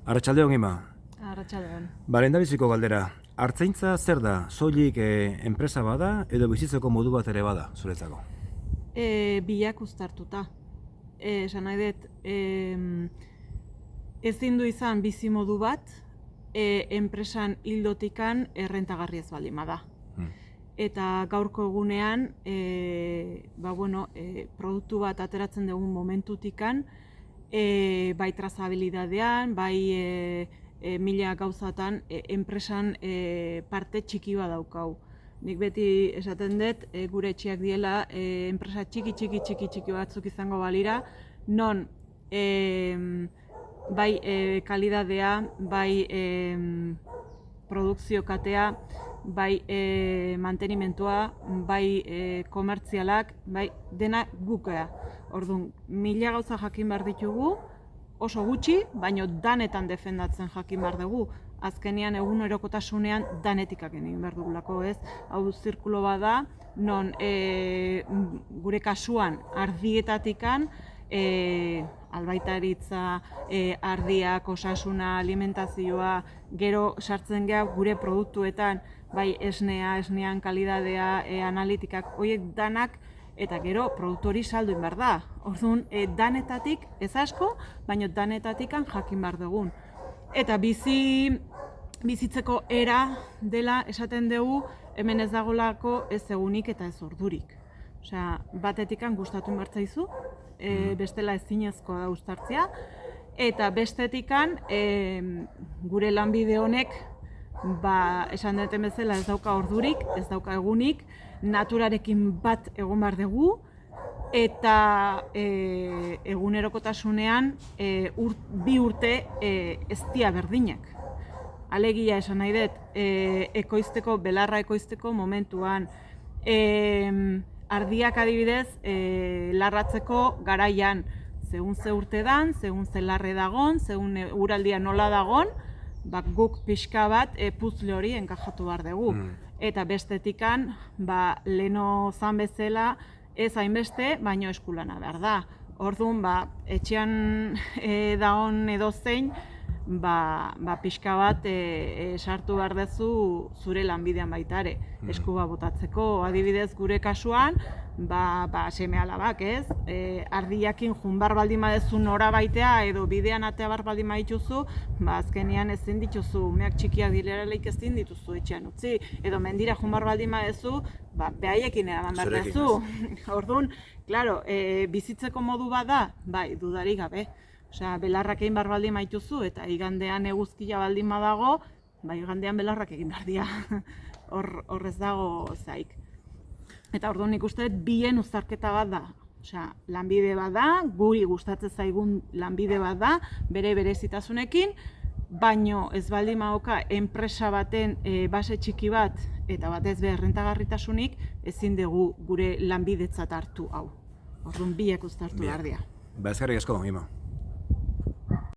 Arratsaldeon, Ima. Arratsaldeon. Lehendabiziko galdera. Artzaintza zer da? Soilik enpresa bada edo bizitzeko modu bat ere bada zuretzako? Biak uztartuta. Esan nahi dut, ezin du izan bizi modu bat, enpresan hildotikan errentagarri ez baldin bada. Eta gaurko egunean, produktu bat ateratzen dugun momentutikan, bai trazabilidadean, bai mila gauzatan, enpresan parte txiki bat daukau. Nik beti esaten dut, gure etxeak diela, enpresa txiki batzuk izango balira, non bai kalidadea, bai produkzio katea, bai mantenimentua, bai komertzialak, bai dena gukea. Orduan, mila gauza jakin behar ditugu, oso gutxi, baina danetan defendatzen jakin behar dugu. Azkenean egunerokotasunean danetikak egin behar dugulako, ez? Hau zirkulo bada, non gure kasuan ardietatikan, albaitaritza, ardiak, osasuna, alimentazioa, gero sartzen geha gure produktuetan, bai esnean kalidadea, analitikak, horiek danak, eta gero produktu hori saldu behar da. Orduan, danetatik ez asko, baina danetatikan jakin behar dugun. Eta bizitzeko era dela esaten dugu, hemen ez dagolako ez egunik eta ez ordurik. Osea, batetikan gustatu behar zaizu, bestela ezinezkoa da uztartzea, eta bestetikan gure lanbide honek, esan duten bezala ez dauka ordurik, ez dauka egunik, naturarekin bat egon behar dugu, eta egunerokotasunean bi urte ez dira berdinak. Alegia esan nahi dut, belarra ekoizteko momentuan, ardiak adibidez, larratzeko garaian, segun ze urte dan, segun ze larre dagon, segun uraldia nola dagon, guk pixka bat puzle hori enkajatu behar dugu. Eta bestetikan, leheno zan bezala, ez hainbeste, baino eskulana behar da. Orduan, etxean dagon edo zein, pixka bat sartu behar duzu zure lanbidean baita ere, eskuba botatzeko. Adibidez, gure kasuan, seme alabak, ez? Ardiakin junbar baldin badezu nora baitea edo bidean atea bar baldin badituzu, azkenean ezin dituzu, umeak txikiak dileraleik ezin dituzu etxean utzi, edo mendira junbar baldin badezu, behaiekin eraman behar duzu. Orduan, klaro, bizitzeko modu bat da, bai, dudarik gabe. Osea, belarrak egin behar baldin maituzu eta igandean eguzkia baldin badago, igandean belarrak egin behar dira. Horrez dago zaik. Eta orduan nik uste dut bien uztarketa bat da. Osea, lanbide bat da, guri gustatzen zaigun lanbide bat da, bere berezitasunekin, baino ez baldin badauka enpresa baten base txiki bat eta batez be errentagarritasunik ezin dugu gure lanbidetzat hartu hau. Orduan biek uztartu behar dira. Eskerrik asko, Ima.